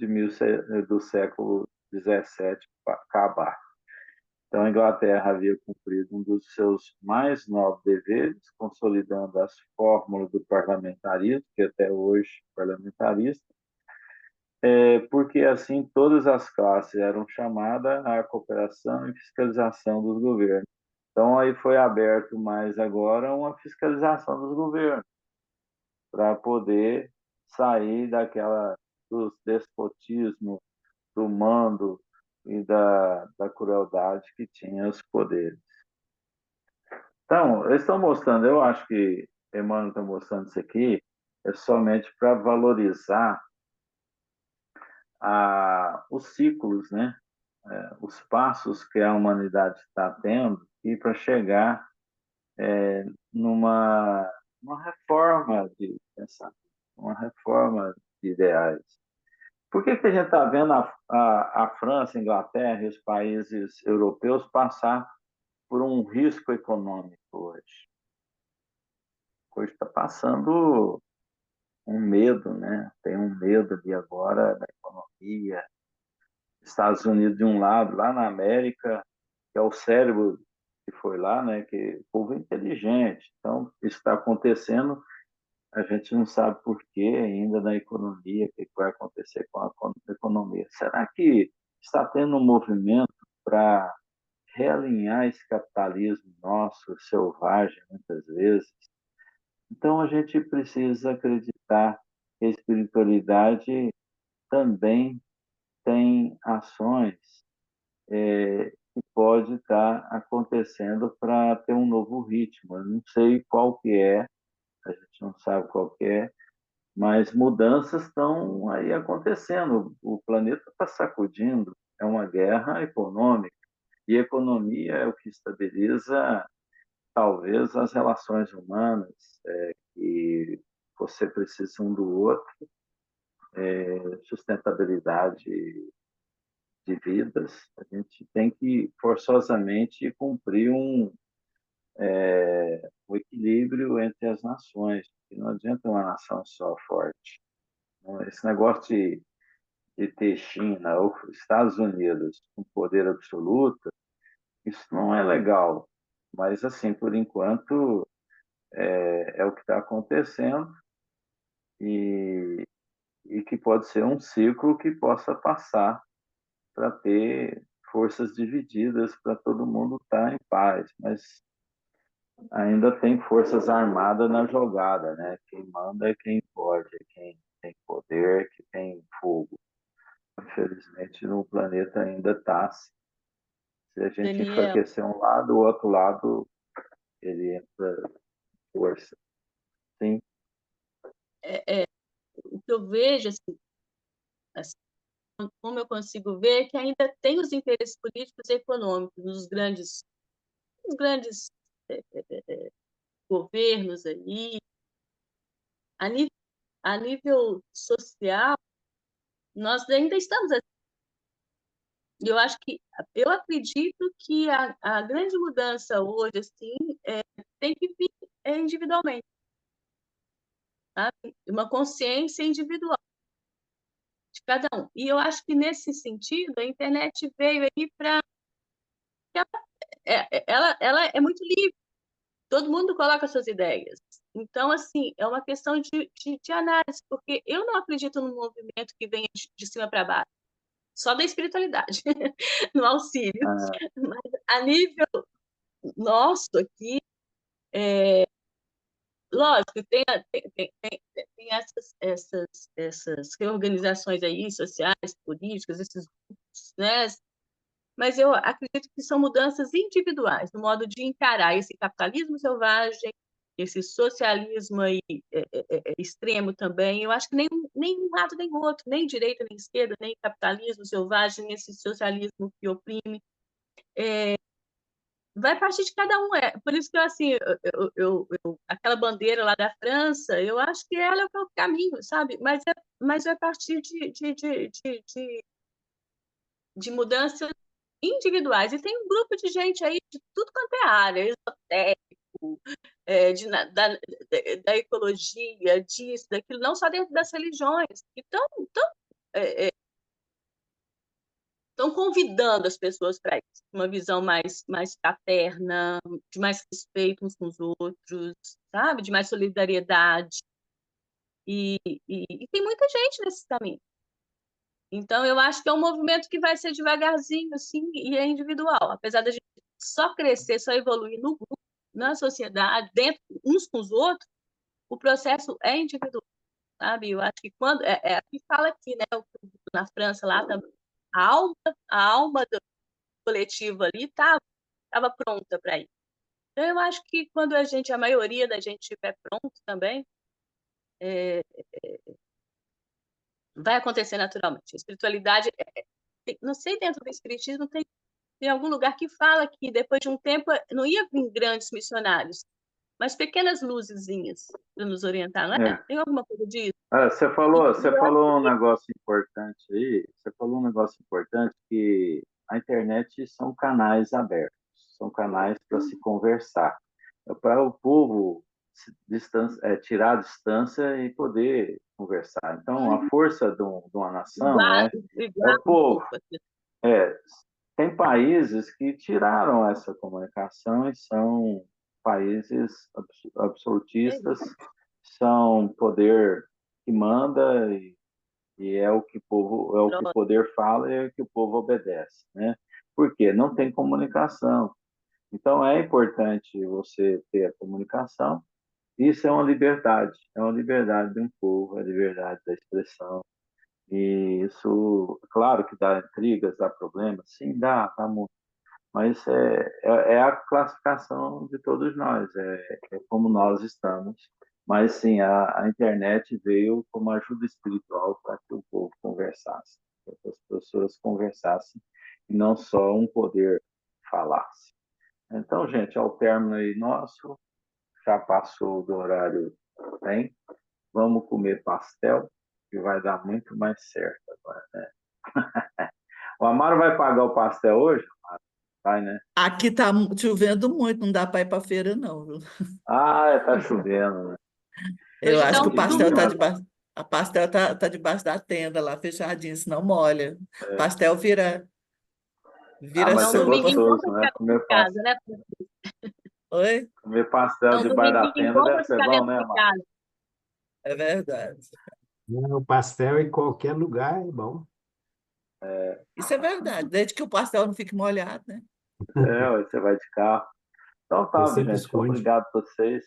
do século XVII acabar. Então, a Inglaterra havia cumprido um dos seus mais nobres deveres, consolidando as fórmulas do parlamentarismo, que até hoje é parlamentarista, porque assim todas as classes eram chamadas à cooperação e fiscalização dos governos. Então, aí foi aberto mais agora uma fiscalização dos governos, para poder sair dos despotismo, do mando e da crueldade que tinha os poderes. Então, eles estão mostrando, eu acho que Emmanuel está mostrando isso aqui, é somente para valorizar os ciclos, né? Os passos que a humanidade está tendo e para chegar numa reforma de pensamento, uma reforma de ideais. Por que a gente está vendo a França, a Inglaterra e os países europeus passar por um risco econômico hoje? Hoje está passando um medo, né? Tem um medo de agora da economia. Estados Unidos de um lado, lá na América, que é o cérebro que foi lá, né? Que o povo é inteligente. Então, isso está acontecendo, a gente não sabe por que ainda na economia, o que vai acontecer com a economia. Será que está tendo um movimento para realinhar esse capitalismo nosso, selvagem, muitas vezes? Então, a gente precisa acreditar que a espiritualidade também tem ações que pode estar acontecendo para ter um novo ritmo. Eu não sei qual que é, a gente não sabe qual que é, mas mudanças estão aí acontecendo. O planeta está sacudindo, é uma guerra econômica, e economia é o que estabiliza, talvez, as relações humanas, que você precisa um do outro, sustentabilidade de vidas. A gente tem que forçosamente cumprir um equilíbrio entre as nações, que não adianta uma nação só forte. Esse negócio de ter China ou Estados Unidos com poder absoluto, isso não é legal. Mas, assim, por enquanto, é o que está acontecendo e, e que pode ser um ciclo que possa passar para ter forças divididas para todo mundo estar em paz. Mas ainda tem forças armadas na jogada, né? Quem manda é quem pode, é quem tem poder, que tem fogo. Infelizmente, no planeta ainda está assim. Se a gente
Daniel,
enfraquecer um lado, o outro lado ele entra em força. Sim,
o que eu vejo, assim, como eu consigo ver, é que ainda tem os interesses políticos e econômicos nos grandes eh, governos aí, a nível, a nível social, nós ainda estamos assim. Eu acho que, eu acredito que a grande mudança hoje, assim, tem que vir individualmente, sabe? Uma consciência individual de cada um. E eu acho que, nesse sentido, a internet veio aí para... Ela é muito livre, todo mundo coloca suas ideias. Então, assim, é uma questão de análise, porque eu não acredito num movimento que venha de cima para baixo, só da espiritualidade, no auxílio.
ah,
Mas, a nível nosso aqui, lógico, tem essas reorganizações aí, sociais, políticas, esses grupos, né? Mas eu acredito que são mudanças individuais, no modo de encarar esse capitalismo selvagem, esse socialismo aí, extremo também. Eu acho que nem um lado nem o outro, nem direita nem esquerda, nem capitalismo selvagem, esse socialismo que oprime, vai partir de cada um. Por isso que assim, aquela bandeira lá da França, eu acho que ela é o caminho, sabe? Mas é a partir de mudanças individuais. E tem um grupo de gente aí de tudo quanto é área, esotérico, da ecologia, disso, daquilo, não só dentro das religiões, que estão convidando as pessoas para isso, uma visão mais fraterna, de mais respeito uns com os outros, sabe? De mais solidariedade. E tem muita gente nesse caminho. Então, eu acho que é um movimento que vai ser devagarzinho, assim, e é individual. Apesar da gente só crescer, só evoluir no grupo, na sociedade, dentro, uns com os outros, o processo é individual, sabe? Eu acho que quando... aqui fala aqui, né? Na França, lá, a alma do coletivo ali estava pronta para ir. Então, eu acho que quando a maioria da gente estiver pronto também, vai acontecer naturalmente. A espiritualidade, não sei, dentro do espiritismo tem algum lugar que fala que depois de um tempo não ia vir grandes missionários, mas pequenas luzezinhas para nos orientar, não é? Tem alguma coisa disso?
Você falou um negócio importante aí, você falou um negócio importante que a internet são canais abertos, são canais para se conversar, para o povo tirar a distância e poder conversar. Então, a força de uma nação é o povo. Tem países que tiraram essa comunicação e são países absolutistas, são poder que manda e é o que o poder fala e é o que o povo obedece, né? Por quê? Não tem comunicação. Então é importante você ter a comunicação. Isso é uma liberdade de um povo, é a liberdade da expressão. E isso, claro que dá intrigas, dá problemas, sim, dá muito. Mas é a classificação de todos nós, é como nós estamos. Mas sim, a internet veio como ajuda espiritual para que o povo conversasse, para que as pessoas conversassem e não só um poder falasse. Então, gente, ao término aí nosso, já passou do horário bem, vamos comer pastel, que vai dar muito mais certo agora, né? O Amaro vai pagar o pastel hoje? Vai, né?
Aqui está chovendo muito, não dá para ir para a feira, não, viu?
Tá chovendo, né?
Eu
Hoje
acho
tá
que
um
o pastel está
domingo.
debaixo, a pastel tá debaixo da tenda lá, fechadinho, senão molha. Pastel vira
Mas é
sopa.
Dominguinho bom
gostoso,
para
né?
ficar dentro de casa, né?
Oi?
Comer pastel debaixo da
Dominguinho
tenda
bom
deve
para
ser
ficar
bom,
dentro
né,
de
Amaro?
casa.
É verdade.
O pastel em qualquer lugar é bom.
Isso é verdade, desde que o pastel não fique molhado, né?
Você vai de carro. Então
Você
tá,
sempre
gente.
esconde.
Obrigado a vocês.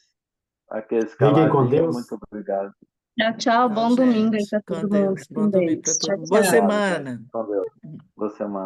Aquele
Fiquem com
escaladinho,
Deus.
muito obrigado.
Tchau, tchau.
Tchau,
Bom domingo aí
gente.
para
Com
todo mundo.
Deus.
Um
Bom domingo para
beijo.
todo
Tchau,
mundo. Boa
tchau.
Obrigado, gente.
semana.
Com Deus. Boa semana.